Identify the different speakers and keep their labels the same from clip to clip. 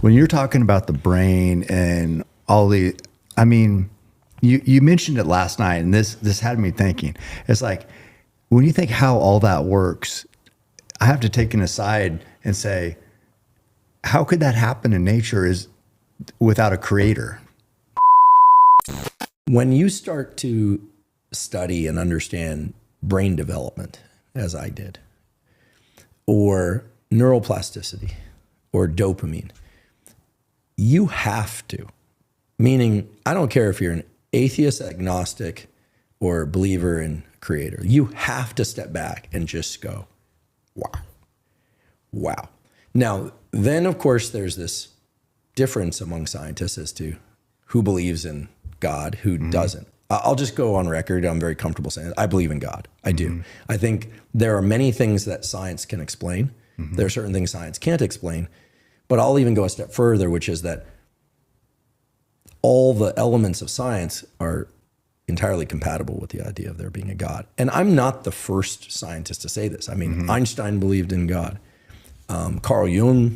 Speaker 1: When you're talking about the brain and all the, I mean, you mentioned it last night, and this had me thinking. It's like, when you think how all that works, I have to take an aside and say, how could that happen in nature is without a creator?
Speaker 2: When you start to study and understand brain development, as I did, or neuroplasticity, or dopamine, you have to, meaning I don't care if you're an atheist, agnostic, or believer in creator, you have to step back and just go, wow, wow. Now, then of course there's this difference among scientists as to who believes in God, who doesn't. I'll just go on record. I'm very comfortable saying it. I believe in God. I do. I think there are many things that science can explain. There are certain things science can't explain, but I'll even go a step further, which is that all the elements of science are entirely compatible with the idea of there being a God. And I'm not the first scientist to say this. I mean, Einstein believed in God. Carl Jung,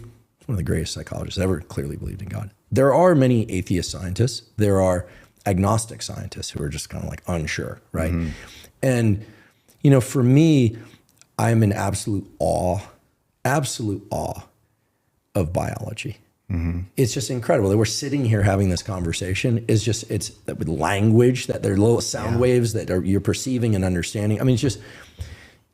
Speaker 2: one of the greatest psychologists ever, clearly believed in God. There are many atheist scientists. There are agnostic scientists who are just kind of like unsure, right? And, you know, for me, I'm in absolute awe of biology. It's just incredible that we're sitting here having this conversation. It's just, it's with language, that there are little sound waves that you're perceiving and understanding. I mean, it's just,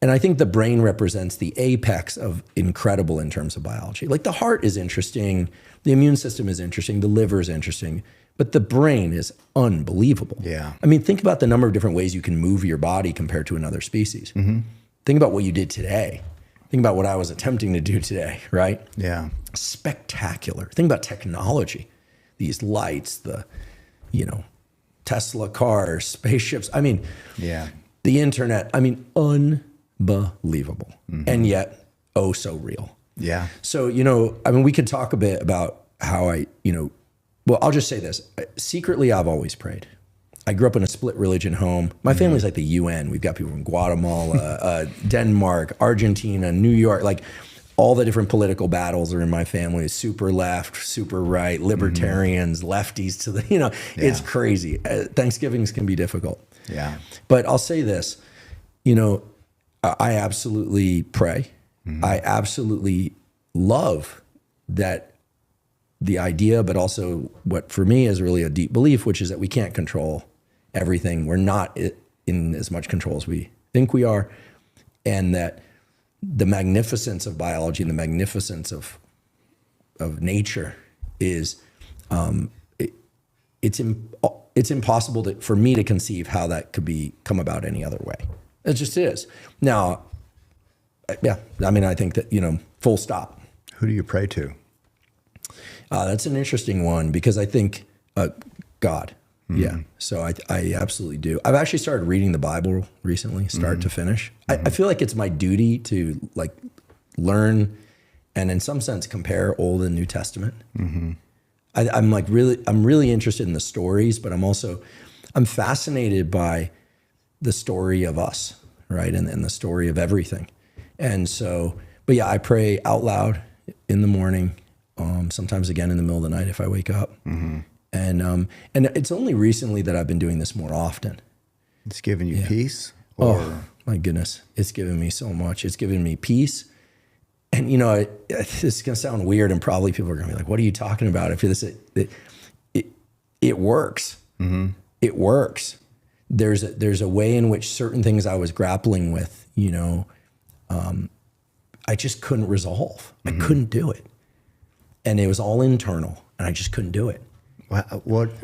Speaker 2: and I think the brain represents the apex of incredible in terms of biology. Like the heart is interesting, the immune system is interesting, the liver is interesting, but the brain is unbelievable.
Speaker 1: Yeah.
Speaker 2: I mean, think about the number of different ways you can move your body compared to another species. Think about what you did today. Think about what I was attempting to do today, right?
Speaker 1: Yeah.
Speaker 2: Spectacular. Think about technology, these lights, the, you know, Tesla cars, spaceships. I mean, the internet, I mean, unbelievable. And yet, oh, so real.
Speaker 1: Yeah.
Speaker 2: So, you know, I mean, we could talk a bit about how I, you know, well, I'll just say this. Secretly, I've always prayed. I grew up in a split religion home. My family's like the UN. We've got people from Guatemala, Denmark, Argentina, New York, like all the different political battles are in my family. Super left, super right, libertarians, lefties to the, you know, it's crazy. Thanksgivings can be difficult.
Speaker 1: Yeah.
Speaker 2: But I'll say this, you know, I absolutely pray. I absolutely love that the idea, but also what for me is really a deep belief, which is that we can't control everything. We're not in as much control as we think we are. And that the magnificence of biology and the magnificence of nature is, it's impossible for me to conceive how that could come about any other way. It just is. Now, yeah, I mean, I think that, you know, full stop.
Speaker 1: Who do you pray to?
Speaker 2: That's an interesting one because I think God. Yeah. So I absolutely do. I've actually started reading the Bible recently, start to finish. I feel like it's my duty to like learn and in some sense compare Old and New Testament. I'm really interested in the stories, but I'm fascinated by the story of us, right? And the story of everything. And so, but yeah, I pray out loud in the morning, sometimes again in the middle of the night if I wake up. And it's only recently that I've been doing this more often.
Speaker 1: It's giving you peace?
Speaker 2: Oh, my goodness. It's given me so much. It's given me peace. And, you know, this is going to sound weird and probably people are going to be like, what are you talking about? If this, it works. It works. There's a way in which certain things I was grappling with, you know, I just couldn't resolve. I couldn't do it. And it was all internal and I just couldn't do it.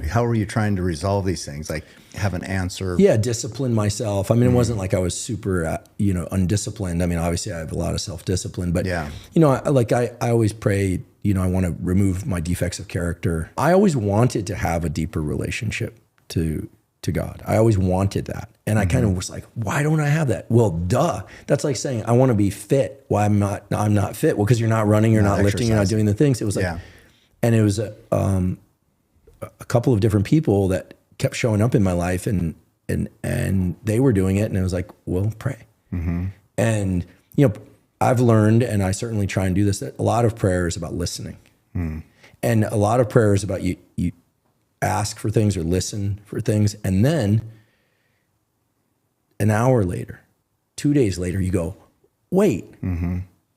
Speaker 1: How were you trying to resolve these things? Like have an answer?
Speaker 2: Yeah, discipline myself. I mean, it wasn't like I was super, you know, undisciplined. I mean, obviously I have a lot of self-discipline, but you know, I always pray, you know, I want to remove my defects of character. I always wanted to have a deeper relationship to God. I always wanted that. And I kind of was like, why don't I have that? Well, duh. That's like saying, I want to be fit. Why I'm not fit? Well, because you're not running, you're not lifting, you're not doing the things. It was like, and it was a couple of different people that kept showing up in my life and they were doing it. And it was like, well, pray. And, you know, I've learned, and I certainly try and do this, that a lot of prayer is about listening. And a lot of prayer is about you ask for things or listen for things, and then an hour later, 2 days later, you go, wait.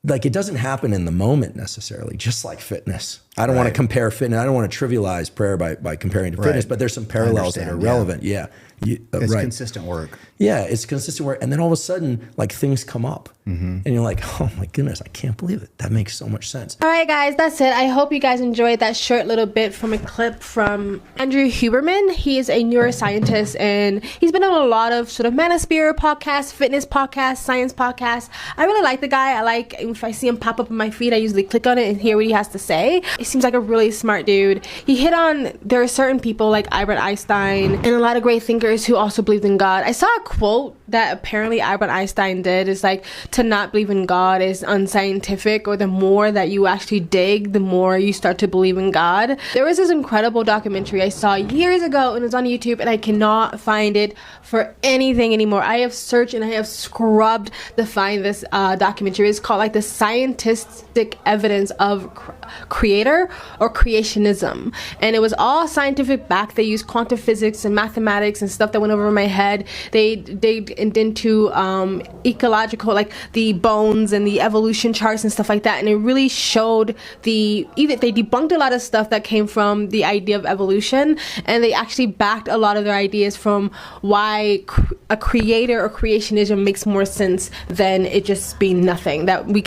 Speaker 2: Like, it doesn't happen in the moment necessarily, just like fitness. I don't want to compare fitness. I don't want to trivialize prayer by comparing to fitness, but there's some parallels that are relevant. Yeah.
Speaker 1: It's consistent work.
Speaker 2: Yeah, it's consistent work. And then all of a sudden, like, things come up. And you're like, oh my goodness, I can't believe it. That makes so much sense.
Speaker 3: All right, guys, that's it. I hope you guys enjoyed that short little bit from a clip from Andrew Huberman. He is a neuroscientist, and he's been on a lot of sort of manosphere podcasts, fitness podcasts, science podcasts. I really like the guy. I like, if I see him pop up in my feed, I usually click on it and hear what he has to say. He seems like a really smart dude. He hit on, there are certain people like Albert Einstein and a lot of great thinkers who also believed in God. I saw a quote that apparently Albert Einstein did. It's like, to not believe in God is unscientific, or the more that you actually dig, the more you start to believe in God. There was this incredible documentary I saw years ago, and it's on YouTube, and I cannot find it for anything anymore. I have searched and I have scrubbed to find this documentary. It's called like the scientific evidence of creator or creationism, and it was all scientific back. They used quantum physics and mathematics and stuff that went over my head. They into ecological, like the bones and the evolution charts and stuff like that, and it really showed they debunked a lot of stuff that came from the idea of evolution, and they actually backed a lot of their ideas from why a creator or creationism makes more sense than it just being nothing, that we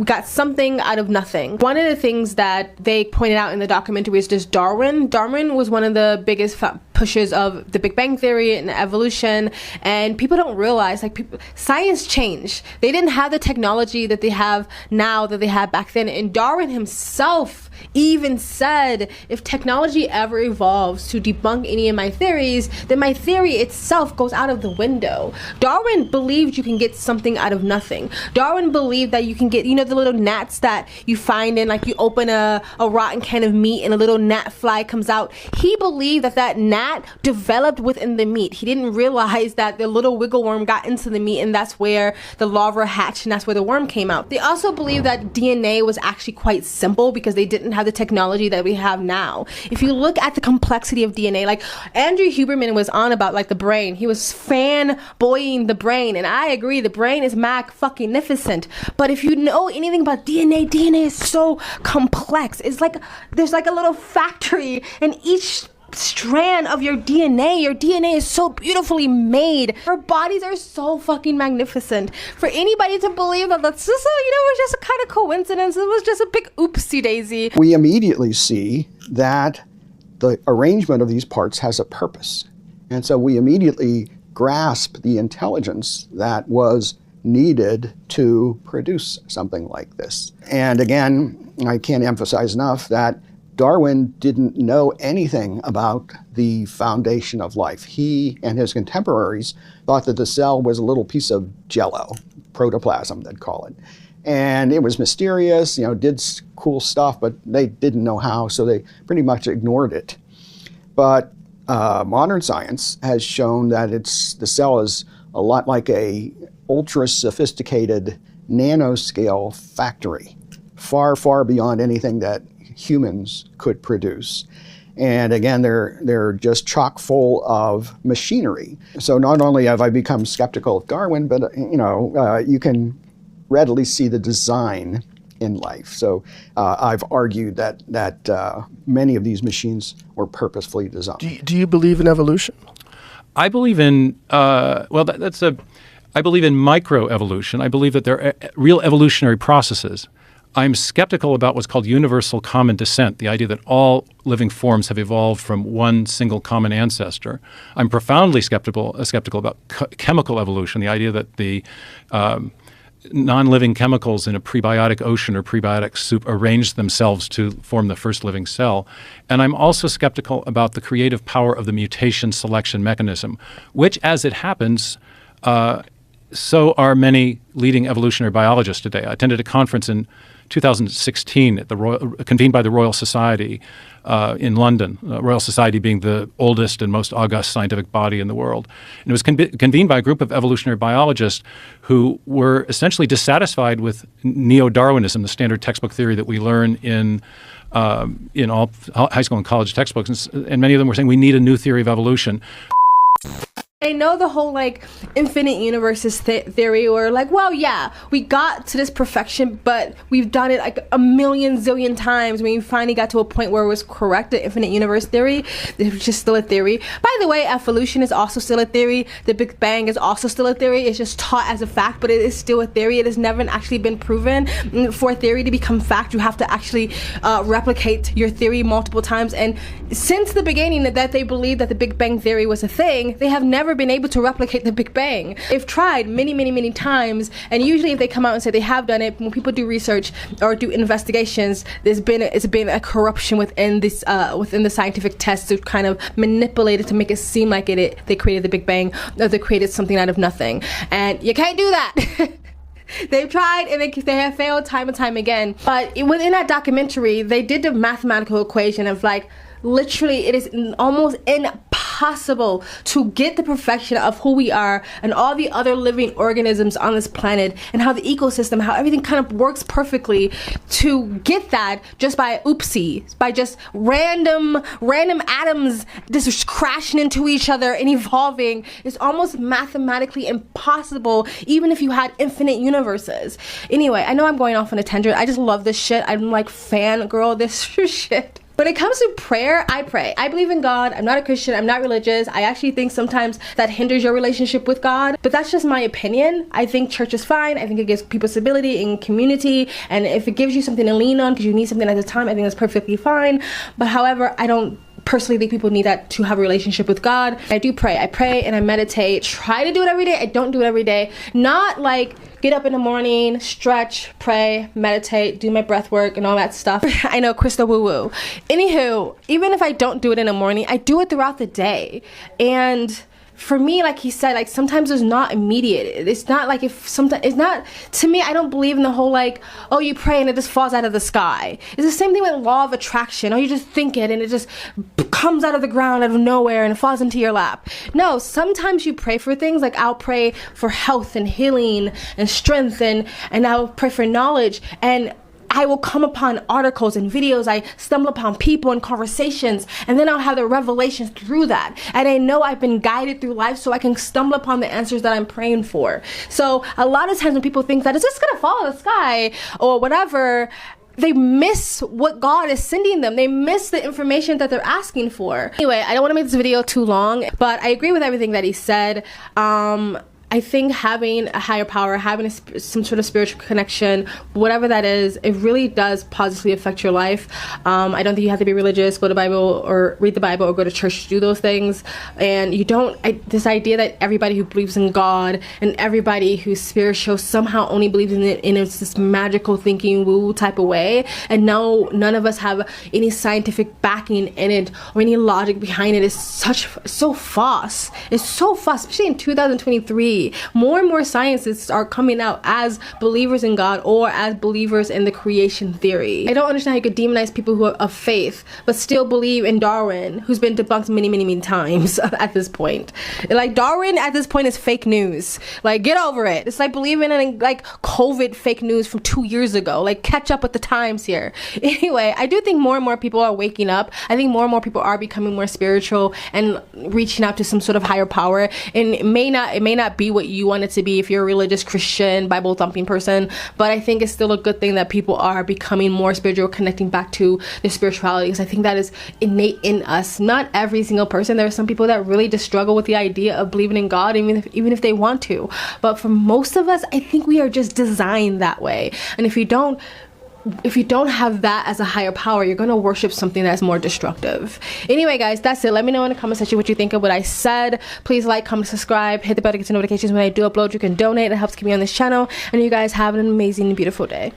Speaker 3: got something out of nothing. One of the things that they pointed out in the documentary is just Darwin was one of the biggest pushers of the Big Bang Theory and evolution, and people don't realize, like, science changed. They didn't have the technology that they have now that they had back then, and Darwin himself even said, if technology ever evolves to debunk any of my theories, then my theory itself goes out of the window. Darwin believed you can get something out of nothing. Darwin believed that you can get, the little gnats that you find in, like, you open a rotten can of meat and a little gnat fly comes out. He believed that gnat developed within the meat. He didn't realize that the little wiggle worm got into the meat, and that's where the larva hatched, and that's where the worm came out. They also believed that DNA was actually quite simple because they didn't have the technology that we have now. If you look at the complexity of DNA, like Andrew Huberman was on about, like, the brain. He was fanboying the brain, and I agree, the brain is fucking-nificent. But if you know anything about DNA is so complex. It's like there's like a little factory in each strand of your DNA. Your DNA is so beautifully made. Our bodies are so fucking magnificent. For anybody to believe that that's just it was just a kind of coincidence, it was just a big oopsie daisy.
Speaker 4: We immediately see that the arrangement of these parts has a purpose. And so we immediately grasp the intelligence that was needed to produce something like this. And again, I can't emphasize enough that Darwin didn't know anything about the foundation of life. He and his contemporaries thought that the cell was a little piece of jello, protoplasm, they'd call it. And it was mysterious, did cool stuff, but they didn't know how, so they pretty much ignored it. But modern science has shown that the cell is a lot like a ultra-sophisticated nanoscale factory, far, far beyond anything that humans could produce. And again, they're just chock full of machinery. So not only have I become skeptical of Darwin, but you can readily see the design in life. So I've argued that many of these machines were purposefully designed.
Speaker 5: Do you believe in evolution?
Speaker 6: I believe in I believe in microevolution. I believe that there are real evolutionary processes. I'm skeptical about what's called universal common descent, the idea that all living forms have evolved from one single common ancestor. I'm profoundly skeptical about chemical evolution, the idea that the non-living chemicals in a prebiotic ocean or prebiotic soup arranged themselves to form the first living cell. And I'm also skeptical about the creative power of the mutation selection mechanism, which, as it happens, so are many leading evolutionary biologists today. I attended a conference in 2016 at convened by the Royal Society in London, Royal Society being the oldest and most august scientific body in the world. And it was convened by a group of evolutionary biologists who were essentially dissatisfied with neo-Darwinism, the standard textbook theory that we learn in in all high school and college textbooks, and many of them were saying we need a new theory of evolution.
Speaker 3: I know the whole like infinite universes theory, or like, well, yeah, we got to this perfection, but we've done it like a million zillion times. When we finally got to a point where it was correct, the infinite universe theory, which is still a theory. By the way, evolution is also still a theory. The Big Bang is also still a theory. It's just taught as a fact, but it is still a theory. It has never actually been proven. For a theory to become fact, you have to actually replicate your theory multiple times. And since the beginning that they believed that the Big Bang theory was a thing, they have never been able to replicate the Big Bang. They've tried many times, and usually if they come out and say they have done it, when people do research or do investigations, it's been a corruption within this within the scientific test to kind of manipulate it to make it seem like they created the Big Bang, or they created something out of nothing, and you can't do that. They've tried, and they have failed time and time again. But within that documentary, they did the mathematical equation of like, literally, it is almost impossible to get the perfection of who we are and all the other living organisms on this planet, and how the ecosystem, how everything kind of works perfectly, to get that just by by just random atoms just crashing into each other and evolving. It's almost mathematically impossible, even if you had infinite universes. Anyway, I know I'm going off on a tangent. I just love this shit. I'm like fangirl this shit. When it comes to prayer, I pray. I believe in God. I'm not a Christian. I'm not religious. I actually think sometimes that hinders your relationship with God, but that's just my opinion. I think church is fine. I think it gives people stability and community, and if it gives you something to lean on because you need something at the time, I think that's perfectly fine. But however, I don't personally think people need that to have a relationship with God. I do pray. I pray and I meditate. Try to do it every day. I don't do it every day. Not like get up in the morning, stretch, pray, meditate, do my breath work and all that stuff. I know, Krista woo woo. Anywho, even if I don't do it in the morning, I do it throughout the day. And for me, like he said, like sometimes it's not immediate. It's not like it's not, to me, I don't believe in the whole like, oh, you pray and it just falls out of the sky. It's the same thing with law of attraction. Oh, you just think it and it just comes out of the ground out of nowhere and it falls into your lap. No, sometimes you pray for things, like I'll pray for health and healing and strength, and I'll pray for knowledge, and I will come upon articles and videos. I stumble upon people and conversations, and then I'll have the revelations through that. And I know I've been guided through life so I can stumble upon the answers that I'm praying for. So a lot of times when people think that it's just gonna fall out of the sky or whatever, they miss what God is sending them. They miss the information that they're asking for. Anyway, I don't want to make this video too long, but I agree with everything that he said. I think having a higher power, having some sort of spiritual connection, whatever that is, it really does positively affect your life. I don't think you have to be religious, go to Bible or read the Bible or go to church to do those things. And you don't, this idea that everybody who believes in God and everybody who's spiritual somehow only believes in it in this magical thinking woo type of way. And no, none of us have any scientific backing in it or any logic behind it. It's so false. It's so false, especially in 2023. More and more scientists are coming out as believers in God or as believers in the creation theory. I don't understand how you could demonize people who are of faith but still believe in Darwin, who's been debunked many times at this point. Like, Darwin at this point is fake news. Like, get over it. It's like believing in like COVID fake news from 2 years ago. Like, catch up with the times here. Anyway, I do think more and more people are waking up. I think more and more people are becoming more spiritual and reaching out to some sort of higher power. And it may not be what you want it to be if you're a religious Christian Bible thumping person, but I think it's still a good thing that people are becoming more spiritual, connecting back to their spirituality, because I think that is innate in us. Not every single person. There are some people that really just struggle with the idea of believing in God, even if they want to, but for most of us, I think we are just designed that way. And if you don't have that as a higher power, you're going to worship something that's more destructive. Anyway, guys, that's it. Let me know in the comment section what you think of what I said. Please like, comment, subscribe, hit the bell to get notifications when I do upload. You can donate. It helps keep me on this channel. And you guys have an amazing, beautiful day.